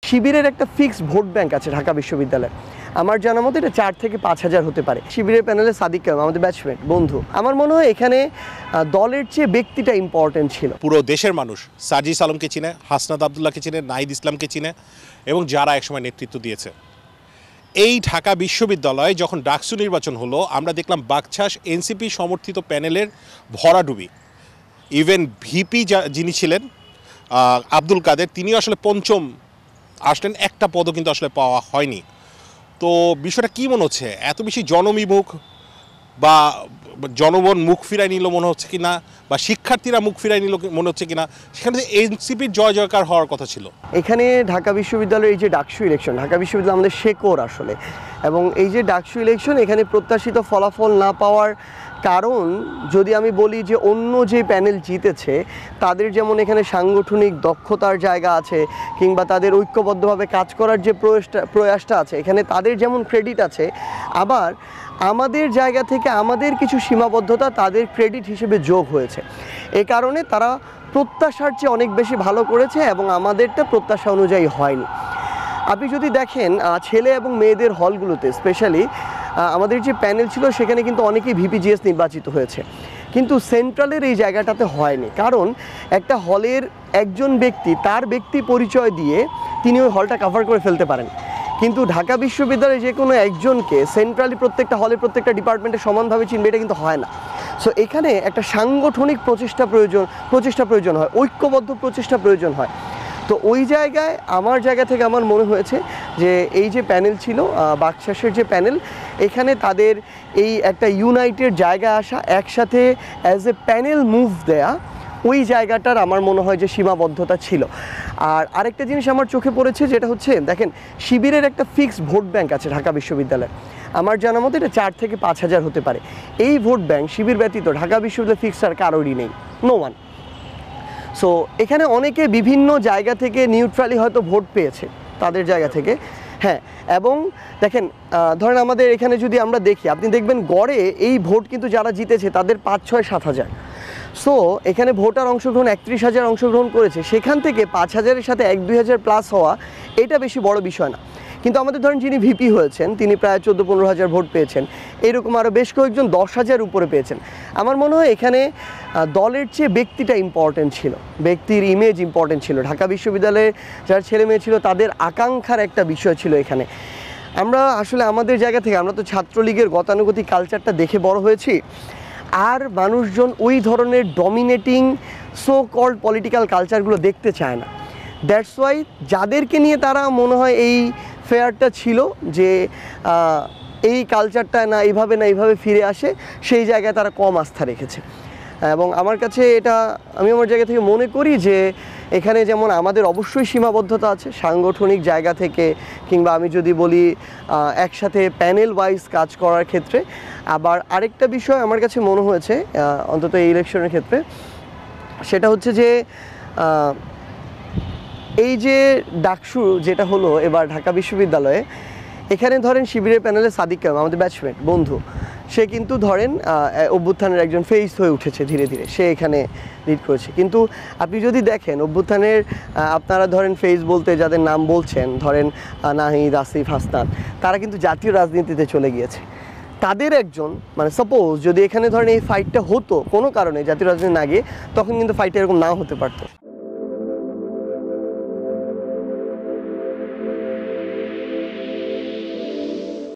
শিবিরের একটা fixed vote bank আছে ঢাকা বিশ্ববিদ্যালয়ে। আমার জানা মতো এটা 4 থেকে 5,000 হতে পারে। শিবিরের প্যানেলে সাদিক কায়েম আমাদের ব্যাচমেট বন্ধু। আমার মনে হয় এখানে দলের চেয়ে ব্যক্তিটা ইম্পর্টেন্ট ছিল। পুরো দেশের মানুষ সাজিস আলমকে চিনে, হাসনাত আবদুল্লাহকে চিনে, নাহিদ ইসলামকে চিনে এবং যারা একসময় নেতৃত্ব দিয়েছে। এই ঢাকা বিশ্ববিদ্যালয়ে যখন ডাকসু নির্বাচন হলো, আমরা দেখলাম বাকছাস এনসিপি সমর্থিত প্যানেলের ভরাডুবি। ইভেন ভিপি যিনি ছিলেন আব্দুল কাদের, তিনি আসলে পঞ্চম আসলেন, একটা পদও কিন্তু আসলে পাওয়া হয়নি। তো বিষয়টা কী মনে হচ্ছে, এত বেশি জনবিমুখ বা জনগণ মুখ ফিরাই নিল মনে হচ্ছে কিনা, বা শিক্ষার্থীরা মুখ ফিরাই নিল মনে হচ্ছে কিনা, সেখানে এনসিপির জয় জয়কার হওয়ার কথা ছিল। এখানে ঢাকা বিশ্ববিদ্যালয়ের এই যে ডাকসু ইলেকশন, ঢাকা বিশ্ববিদ্যালয় আমাদের শেকড় আসলে, এবং এই যে ডাকসু ইলেকশন এখানে প্রত্যাশিত ফলাফল না পাওয়ার কারণ যদি আমি বলি যে অন্য যে প্যানেল জিতেছে তাদের যেমন এখানে সাংগঠনিক দক্ষতার জায়গা আছে, কিংবা তাদের ঐক্যবদ্ধভাবে কাজ করার যে প্রয়াসটা আছে, এখানে তাদের যেমন ক্রেডিট আছে, আবার আমাদের জায়গা থেকে আমাদের কিছু সীমাবদ্ধতা তাদের ক্রেডিট হিসেবে যোগ হয়েছে। এ কারণে তারা প্রত্যাশার চেয়ে অনেক বেশি ভালো করেছে এবং আমাদেরটা প্রত্যাশা অনুযায়ী হয়নি। আপনি যদি দেখেন ছেলে এবং মেয়েদের হলগুলোতে স্পেশালি আমাদের যে প্যানেল ছিল সেখানে কিন্তু অনেকেই ভিপিজিএস নির্বাচিত হয়েছে, কিন্তু সেন্ট্রালের এই জায়গাটাতে হয়নি। কারণ একটা হলের একজন ব্যক্তি তার ব্যক্তি পরিচয় দিয়ে তিনি ওই হলটা কভার করে ফেলতে পারেন, কিন্তু ঢাকা বিশ্ববিদ্যালয়ে যে কোনো একজনকে সেন্ট্রালি প্রত্যেকটা হলে প্রত্যেকটা ডিপার্টমেন্টে সমানভাবে চিনবে, এটা কিন্তু হয় না। সো এখানে একটা সাংগঠনিক প্রচেষ্টা প্রয়োজন হয়, ঐক্যবদ্ধ প্রচেষ্টা প্রয়োজন হয়। তো ওই জায়গায় আমার জায়গা থেকে আমার মনে হয়েছে যে এই যে প্যানেল ছিল বাকশাসের যে প্যানেল, এখানে তাদের এই একটা ইউনাইটেড জায়গা আসা, একসাথে অ্যাজ এ প্যানেল মুভ দেয়া, ওই জায়গাটার আমার মনে হয় যে সীমাবদ্ধতা ছিল। আর আরেকটা জিনিস আমার চোখে পড়েছে, যেটা হচ্ছে দেখেন শিবিরের একটা ফিক্সড ভোট ব্যাংক আছে ঢাকা বিশ্ববিদ্যালয়ে। আমার জানা মতো এটা 4 থেকে 5,000 হতে পারে। এই ভোট ব্যাংক শিবির ব্যতীত ঢাকা বিশ্ববিদ্যালয় ফিক্সড আর কারোরই নেই, নো ওয়ান। সো এখানে অনেকে বিভিন্ন জায়গা থেকে নিউট্রালি হয়তো ভোট পেয়েছে তাদের জায়গা থেকে, হ্যাঁ। এবং দেখেন ধরেন আমাদের এখানে যদি আমরা দেখি, আপনি দেখবেন গড়ে এই ভোট কিন্তু যারা জিতেছে তাদের 5, 6, 7,000। সো এখানে ভোটার অংশগ্রহণ 31,000 অংশগ্রহণ করেছে, সেখান থেকে 5,000-এর সাথে 1-2,000 প্লাস হওয়া এটা বেশি বড় বিষয় না। কিন্তু আমাদের ধরেন যিনি ভিপি হয়েছেন তিনি প্রায় 14-15,000 ভোট পেয়েছেন, এরকম আরও বেশ কয়েকজন 10,000 উপরে পেয়েছেন। আমার মনে হয় এখানে দলের চেয়ে ব্যক্তিটা ইম্পর্টেন্ট ছিল, ব্যক্তির ইমেজ ইম্পর্টেন্ট ছিল। ঢাকা বিশ্ববিদ্যালয়ে যারা ছেলে মেয়ে ছিল তাদের আকাঙ্ক্ষার একটা বিষয় ছিল এখানে। আমরা আসলে আমাদের জায়গা থেকে, আমরা তো ছাত্রলীগের গতানুগতিক কালচারটা দেখে বড় হয়েছি, আর মানুষজন ওই ধরনের ডমিনেটিং সো কল্ড পলিটিক্যাল কালচারগুলো দেখতে চায় না। দ্যাটস ওয়াই যাদেরকে নিয়ে তারা মনে হয় এই ফেয়ারটা ছিল যে এই কালচারটা না এইভাবে ফিরে আসে, সেই জায়গায় তারা কম আস্থা রেখেছে। এবং আমার কাছে এটা, আমি আমার জায়গা থেকে মনে করি যে এখানে যেমন আমাদের অবশ্যই সীমাবদ্ধতা আছে সাংগঠনিক জায়গা থেকে, কিংবা আমি যদি বলি একসাথে প্যানেল ওয়াইজ কাজ করার ক্ষেত্রে। আবার আরেকটা বিষয় আমার কাছে মনে হয়েছে অন্তত এই ইলেকশনের ক্ষেত্রে, সেটা হচ্ছে যে এই যে ডাকসু যেটা হলো এবার ঢাকা বিশ্ববিদ্যালয়ে, এখানে ধরেন শিবিরের প্যানেলে সাদিক কায়েম আমাদের ব্যাচমেট বন্ধু, সে কিন্তু ধরেন অভ্যুত্থানের একজন ফেস হয়ে উঠেছে ধীরে ধীরে, সে এখানে লিড করেছে। কিন্তু আপনি যদি দেখেন অভ্যুত্থানের আপনারা ধরেন ফেস বলতে যাদের নাম বলছেন, ধরেন নাহিদ, আসিফ, হাসনাত, তারা কিন্তু জাতীয় রাজনীতিতে চলে গিয়েছে। তাদের একজন মানে সাপোজ যদি এখানে ধরেন এই ফাইটটা হতো কোনো কারণে জাতীয় রাজনীতি না গিয়ে, তখন কিন্তু ফাইটটা এরকম নাও হতে পারতো।